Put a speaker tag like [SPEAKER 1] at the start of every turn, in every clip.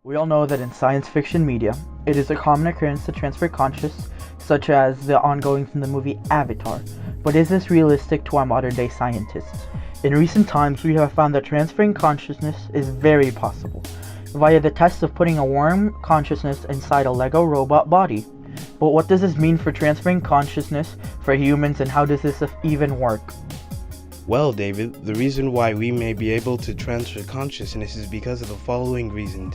[SPEAKER 1] We all know that in science fiction media, it is a common occurrence to transfer consciousness, such as the ongoings in the movie Avatar. But is this realistic to our modern day scientists? In recent times, we have found that transferring consciousness is very possible, via the test of putting a worm consciousness inside a Lego robot body. But what does this mean for transferring consciousness for humans, and how does this even work?
[SPEAKER 2] Well, David, the reason why we may be able to transfer consciousness is because of the following reasons.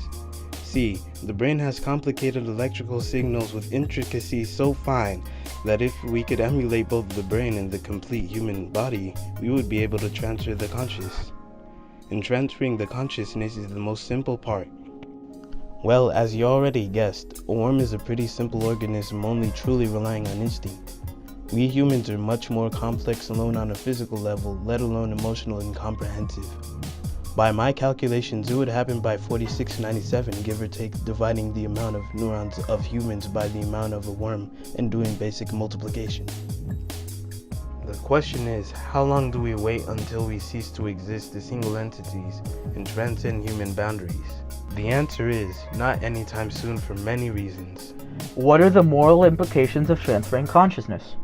[SPEAKER 2] See, the brain has complicated electrical signals with intricacies so fine that if we could emulate both the brain and the complete human body, we would be able to transfer the conscious. And transferring the consciousness is the most simple part. Well, as you already guessed, a worm is a pretty simple organism only truly relying on instinct. We humans are much more complex alone on a physical level, let alone emotional and comprehensive. By my calculations, it would happen by 4697, give or take, dividing the amount of neurons of humans by the amount of a worm and doing basic multiplication. The question is, how long do we wait until we cease to exist as single entities and transcend human boundaries? The answer is, not anytime soon for many reasons.
[SPEAKER 1] What are the moral implications of transferring consciousness?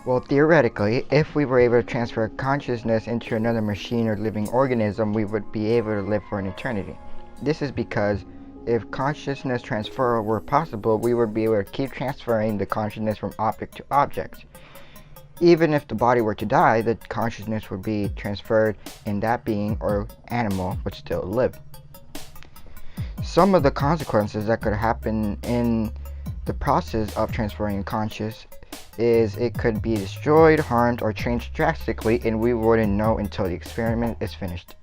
[SPEAKER 3] Well, theoretically, if we were able to transfer consciousness into another machine or living organism, we would be able to live for an eternity. This is because if consciousness transfer were possible, we would be able to keep transferring the consciousness from object to object. Even if the body were to die, the consciousness would be transferred and that being or animal would still live. Some of the consequences that could happen in the process of transferring conscious is it could be destroyed, harmed, or changed drastically, and we wouldn't know until the experiment is finished.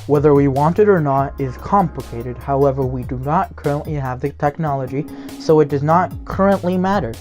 [SPEAKER 1] Whether we want it or not is complicated, however we do not currently have the technology, so it does not currently matter.